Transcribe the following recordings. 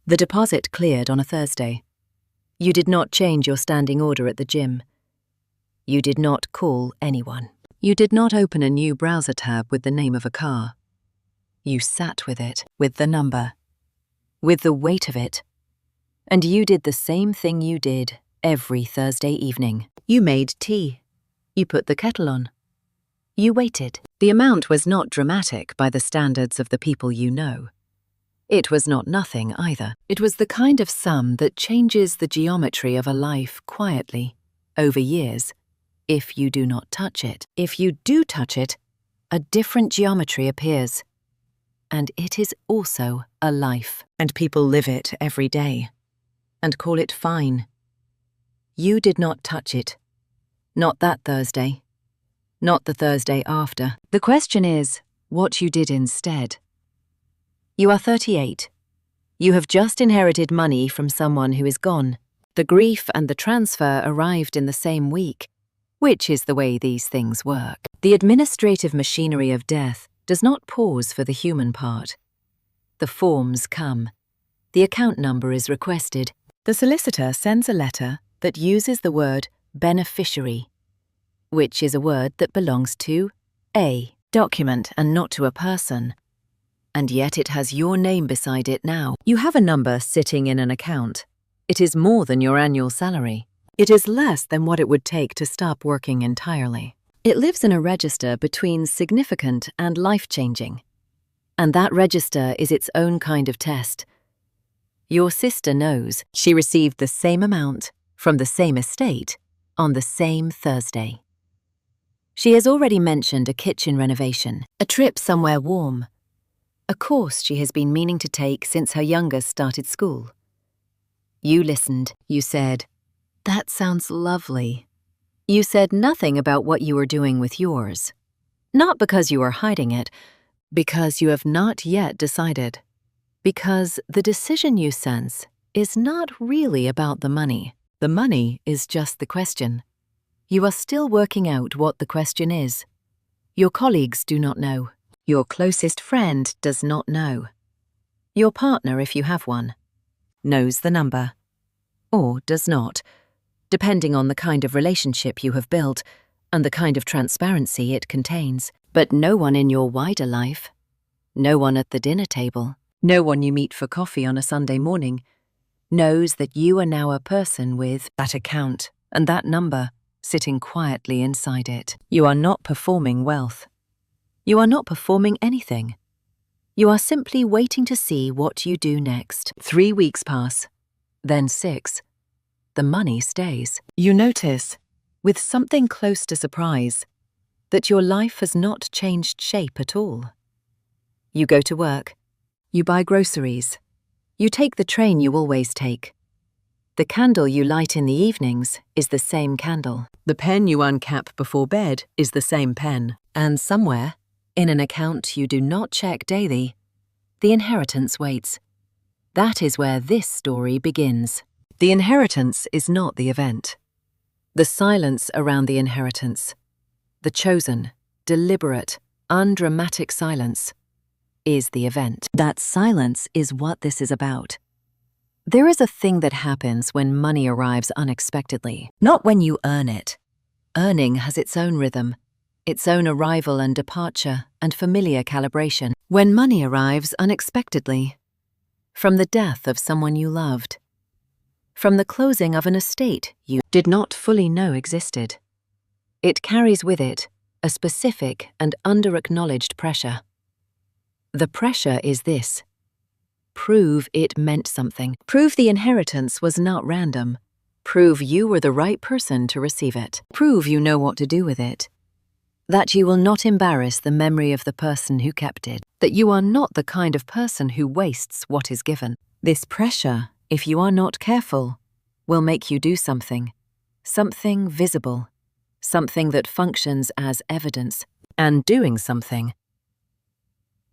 The deposit cleared on a Thursday. You did not change your standing order at the gym. You did not call anyone. You did not open a new browser tab with the name of a car. You sat with it, with the number, with the weight of it. And you did the same thing you did every Thursday evening. You made tea. You put the kettle on. You waited. The amount was not dramatic by the standards of the people you know. It was not nothing either. It was the kind of sum that changes the geometry of a life quietly, over years, if you do not touch it. If you do touch it, a different geometry appears. And it is also a life. And people live it every day, and call it fine. You did not touch it. Not that Thursday. Not the Thursday after. The question is, what you did instead. You are 38. You have just inherited money from someone who is gone. The grief and the transfer arrived in the same week, which is the way these things work. The administrative machinery of death does not pause for the human part. The forms come. The account number is requested. The solicitor sends a letter that uses the word beneficiary, which is a word that belongs to a document and not to a person. And yet it has your name beside it now. You have a number sitting in an account. It is more than your annual salary. It is less than what it would take to stop working entirely. It lives in a register between significant and life-changing. And that register is its own kind of test. Your sister knows she received the same amount from the same estate on the same Thursday. She has already mentioned a kitchen renovation, a trip somewhere warm, a course she has been meaning to take since her youngest started school. You listened. You said, "That sounds lovely." You said nothing about what you were doing with yours. Not because you are hiding it, because you have not yet decided. Because the decision you sense is not really about the money. The money is just the question. You are still working out what the question is. Your colleagues do not know. Your closest friend does not know. Your partner, if you have one, knows the number, or does not, depending on the kind of relationship you have built and the kind of transparency it contains. But no one in your wider life, no one at the dinner table, no one you meet for coffee on a Sunday morning, knows that you are now a person with that account and that number sitting quietly inside it. You are not performing wealth. You are not performing anything. You are simply waiting to see what you do next. 3 weeks pass, then 6. The money stays. You notice, with something close to surprise, that your life has not changed shape at all. You go to work. You buy groceries. You take the train you always take. The candle you light in the evenings is the same candle. The pen you uncap before bed is the same pen. And somewhere, in an account you do not check daily, the inheritance waits. That is where this story begins. The inheritance is not the event. The silence around the inheritance, the chosen, deliberate, undramatic silence, is the event. That silence is what this is about. There is a thing that happens when money arrives unexpectedly, not when you earn it. Earning has its own rhythm, its own arrival and departure and familiar calibration. When money arrives unexpectedly, from the death of someone you loved, from the closing of an estate you did not fully know existed, it carries with it a specific and under-acknowledged pressure. The pressure is this: prove it meant something. Prove the inheritance was not random. Prove you were the right person to receive it. Prove you know what to do with it. That you will not embarrass the memory of the person who kept it. That you are not the kind of person who wastes what is given. This pressure, if you are not careful, will make you do something. Something visible. Something that functions as evidence. And doing something.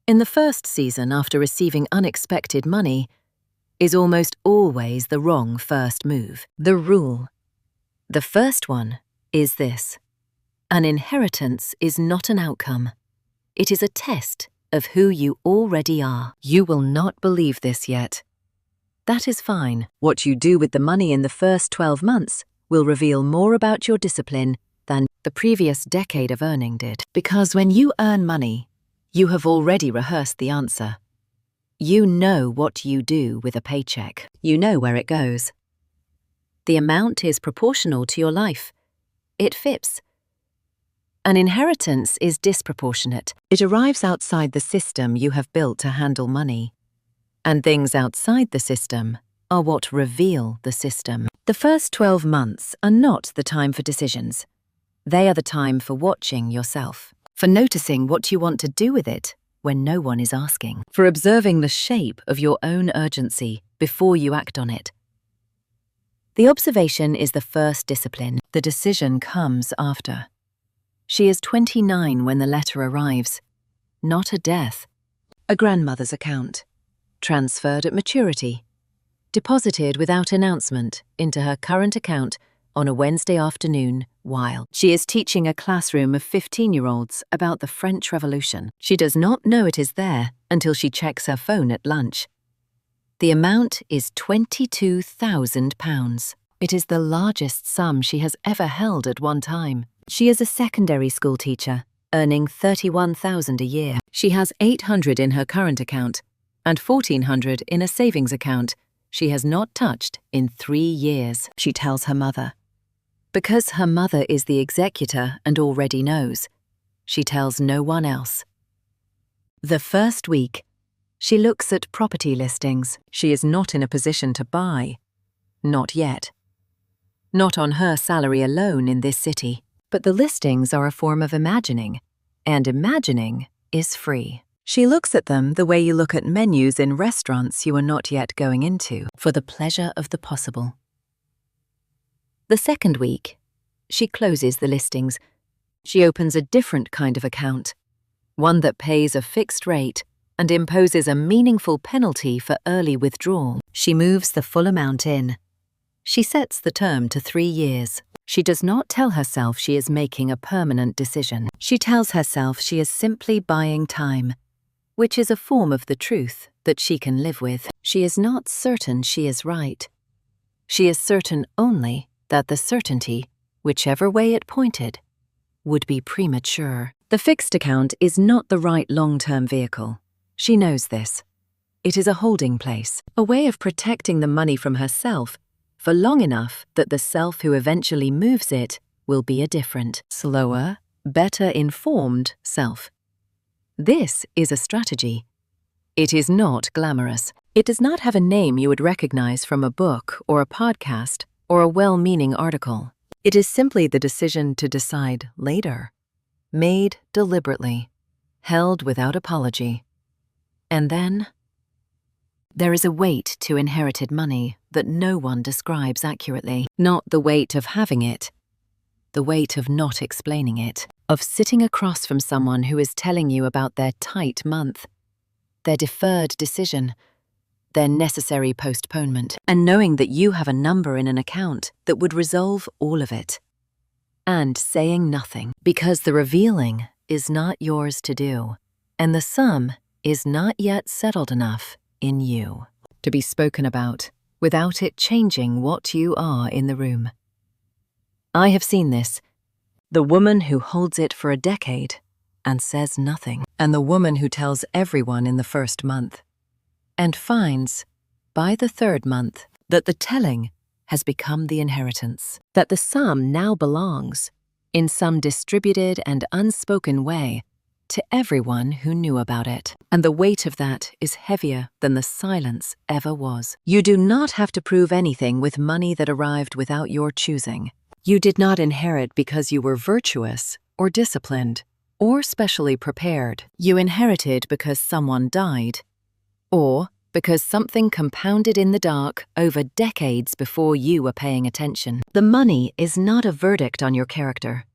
In the first season after receiving unexpected money is almost always the wrong first move. The rule. The first one is this: an inheritance is not an outcome. It is a test of who you already are. You will not believe this yet. That is fine. What you do with the money in the first 12 months will reveal more about your discipline than the previous decade of earning did. Because when you earn money, you have already rehearsed the answer. You know what you do with a paycheck. You know where it goes. The amount is proportional to your life. It fits. An inheritance is disproportionate. It arrives outside the system you have built to handle money. And things outside the system are what reveal the system. The first 12 months are not the time for decisions. They are the time for watching yourself, for noticing what you want to do with it when no one is asking, for observing the shape of your own urgency before you act on it. The observation is the first discipline. The decision comes after. She is 29 when the letter arrives. Not a death. A grandmother's account. Transferred at maturity. Deposited without announcement into her current account on a Wednesday afternoon while she is teaching a classroom of 15-year-olds about the French Revolution. She does not know it is there until she checks her phone at lunch. The amount is £22,000. It is the largest sum she has ever held at one time. She is a secondary school teacher, earning £31,000 a year. She has £800 in her current account and £1,400 in a savings account she has not touched in 3 years, she tells her mother. Because her mother is the executor and already knows, she tells no one else. The first week, she looks at property listings. She is not in a position to buy. Not yet. Not on her salary alone in this city. But the listings are a form of imagining, and imagining is free. She looks at them the way you look at menus in restaurants you are not yet going into, for the pleasure of the possible. The second week, she closes the listings. She opens a different kind of account, one that pays a fixed rate and imposes a meaningful penalty for early withdrawal. She moves the full amount in. She sets the term to 3 years. She does not tell herself she is making a permanent decision. She tells herself she is simply buying time, which is a form of the truth that she can live with. She is not certain she is right. She is certain only that the certainty, whichever way it pointed, would be premature. The fixed account is not the right long-term vehicle. She knows this. It is a holding place, a way of protecting the money from herself for long enough that the self who eventually moves it will be a different, slower, better informed self. This is a strategy. It is not glamorous. It does not have a name you would recognize from a book or a podcast or a well-meaning article. It is simply the decision to decide later, made deliberately, held without apology. And then there is a weight to inherited money that no one describes accurately. Not the weight of having it, the weight of not explaining it, of sitting across from someone who is telling you about their tight month, their deferred decision, their necessary postponement, and knowing that you have a number in an account that would resolve all of it. And saying nothing, because the revealing is not yours to do, and the sum is not yet settled enough in you to be spoken about without it changing what you are in the room. I have seen this. The woman who holds it for a decade and says nothing, and the woman who tells everyone in the first month and finds, by the third month, that the telling has become the inheritance, that the sum now belongs, in some distributed and unspoken way, to everyone who knew about it. And the weight of that is heavier than the silence ever was. You do not have to prove anything with money that arrived without your choosing. You did not inherit because you were virtuous or disciplined or specially prepared. You inherited because someone died, or because something compounded in the dark over decades before you were paying attention. The money is not a verdict on your character.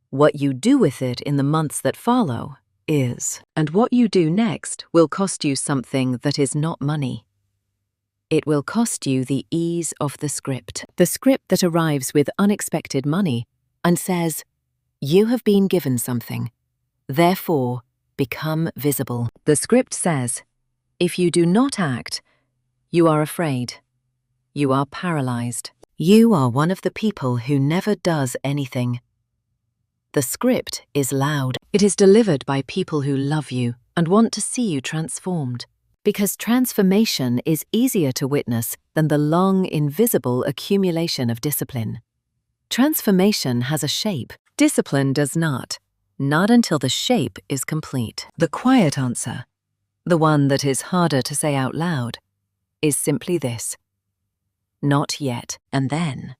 What you do with it in the months that follow is, and what you do next will cost you something that is not money. It will cost you the ease of the script that arrives with unexpected money and says, you have been given something, therefore become visible. The script says, if you do not act, You are afraid. You are paralyzed. You are one of the people who never does anything. The script is loud. It is delivered by people who love you and want to see you transformed. Because transformation is easier to witness than the long, invisible accumulation of discipline. Transformation has a shape. Discipline does not until the shape is complete. The quiet answer, the one that is harder to say out loud, is simply this: not yet. And then,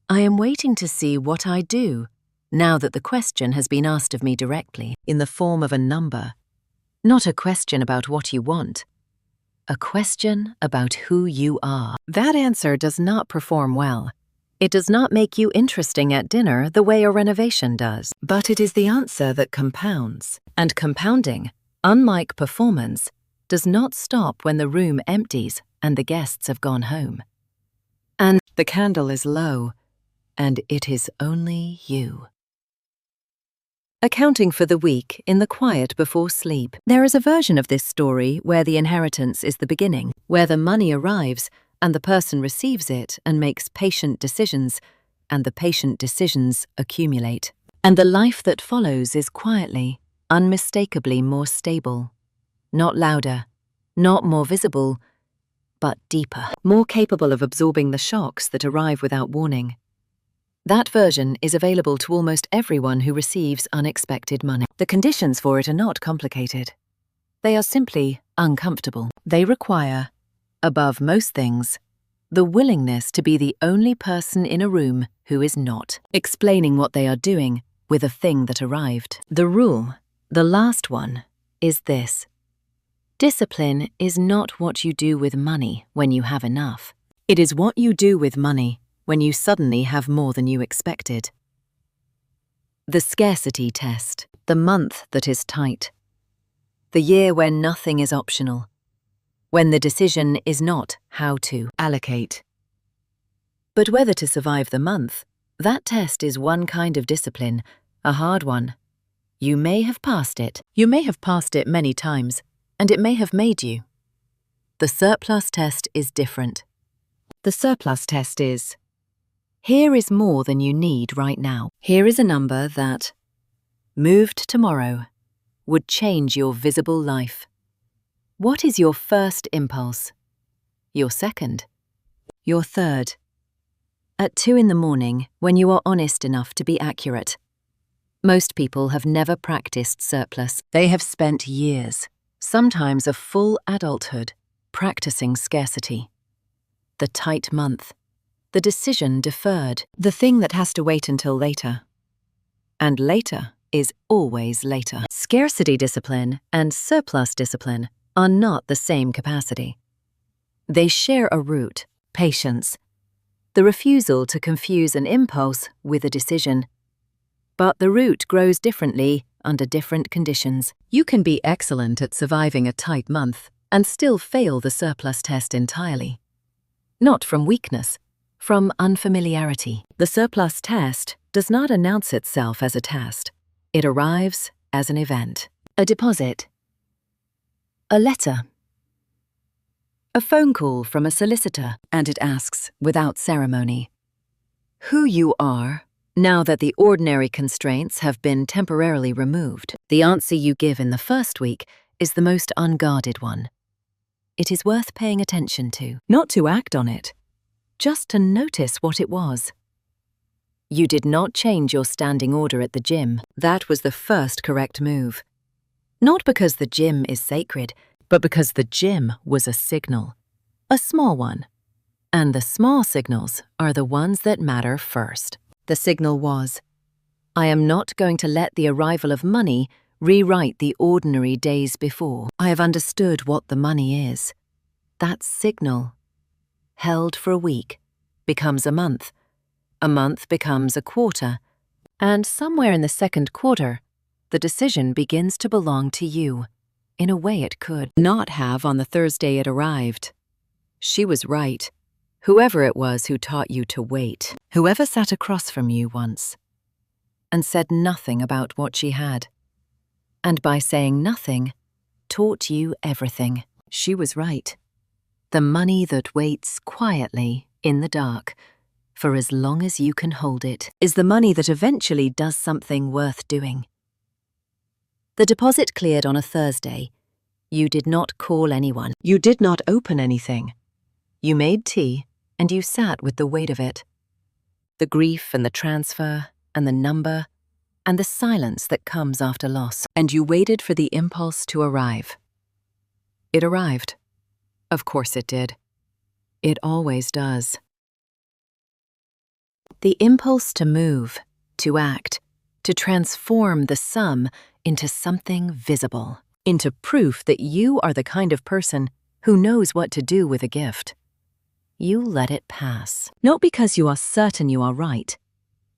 I am waiting to see what I do now that the question has been asked of me directly in the form of a number. Not a question about what you want, a question about who you are. That answer does not perform well. It does not make you interesting at dinner the way a renovation does. But it is the answer that compounds. And compounding, unlike performance, does not stop when the room empties and the guests have gone home. And the candle is low, and it is only you. Accounting for the week in the quiet before sleep. There is a version of this story where the inheritance is the beginning, where the money arrives and the person receives it and makes patient decisions, and the patient decisions accumulate. And the life that follows is quietly, unmistakably more stable. Not louder, not more visible, but deeper, more capable of absorbing the shocks that arrive without warning. That version is available to almost everyone who receives unexpected money. The conditions for it are not complicated. They are simply uncomfortable. They require, above most things, the willingness to be the only person in a room who is not explaining what they are doing with a thing that arrived. The rule, the last one, is this: discipline is not what you do with money when you have enough. It is what you do with money when you suddenly have more than you expected. The scarcity test, the month that is tight, the year when nothing is optional, when the decision is not how to allocate, but whether to survive the month. That test is one kind of discipline, a hard one. You may have passed it. You may have passed it many times, and it may have made you. The surplus test is different. The surplus test is: here is more than you need right now. Here is a number that, moved tomorrow, would change your visible life. What is your first impulse? Your second? Your third? At 2 a.m, when you are honest enough to be accurate. Most people have never practiced surplus. They have spent years, sometimes a full adulthood, practicing scarcity. The tight month. The decision deferred, the thing that has to wait until later. And later is always later. Scarcity discipline and surplus discipline are not the same capacity. They share a root: patience, the refusal to confuse an impulse with a decision. But the root grows differently under different conditions. You can be excellent at surviving a tight month and still fail the surplus test entirely. Not from weakness, from unfamiliarity. The surplus test does not announce itself as a test. It arrives as an event. A deposit. A letter. A phone call from a solicitor, and it asks, without ceremony, who you are now that the ordinary constraints have been temporarily removed. The answer you give in the first week is the most unguarded one. It is worth paying attention to, not to act on it, just to notice what it was. You did not change your standing order at the gym. That was the first correct move. Not because the gym is sacred, but because the gym was a signal, a small one. And the small signals are the ones that matter first. The signal was, I am not going to let the arrival of money rewrite the ordinary days before. I have understood what the money is. That signal, held for a week, becomes a month becomes a quarter, and somewhere in the second quarter, the decision begins to belong to you, in a way it could not have on the Thursday it arrived. She was right, whoever it was who taught you to wait, whoever sat across from you once, and said nothing about what she had, and by saying nothing, taught you everything. She was right. The money that waits quietly in the dark for as long as you can hold it is the money that eventually does something worth doing. The deposit cleared on a Thursday. You did not call anyone. You did not open anything. You made tea and you sat with the weight of it. The grief and the transfer and the number and the silence that comes after loss. And you waited for the impulse to arrive. It arrived. Of course it did. It always does. The impulse to move, to act, to transform the sum into something visible, into proof that you are the kind of person who knows what to do with a gift. You let it pass, not because you are certain you are right,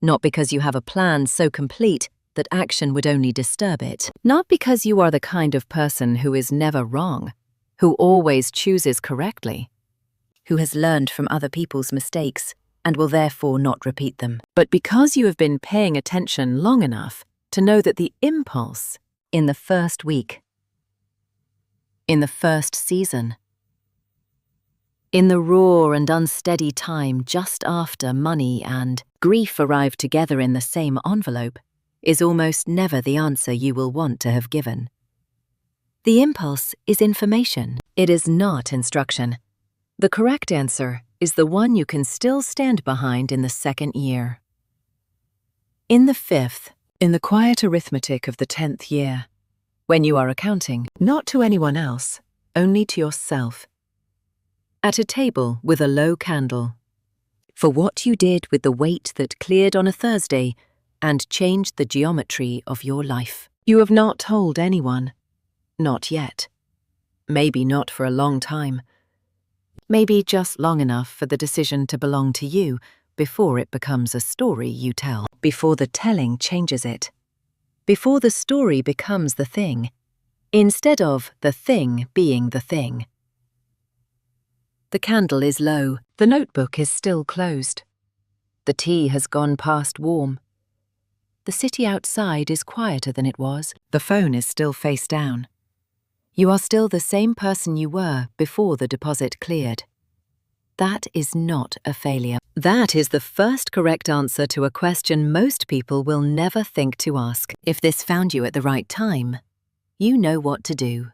not because you have a plan so complete that action would only disturb it, not because you are the kind of person who is never wrong, who always chooses correctly, who has learned from other people's mistakes and will therefore not repeat them, but because you have been paying attention long enough to know that the impulse in the first week, in the first season, in the raw and unsteady time just after money and grief arrive together in the same envelope, is almost never the answer you will want to have given. The impulse is information. It is not instruction. The correct answer is the one you can still stand behind in the second year. In the fifth, in the quiet arithmetic of the 10th year, when you are accounting, not to anyone else, only to yourself, at a table with a low candle, for what you did with the weight that cleared on a Thursday and changed the geometry of your life. You have not told anyone. Not yet. Maybe not for a long time. Maybe just long enough for the decision to belong to you before it becomes a story you tell, before the telling changes it, before the story becomes the thing, instead of the thing being the thing. The candle is low. The notebook is still closed. The tea has gone past warm. The city outside is quieter than it was. The phone is still face down. You are still the same person you were before the deposit cleared. That is not a failure. That is the first correct answer to a question most people will never think to ask. If this found you at the right time, you know what to do.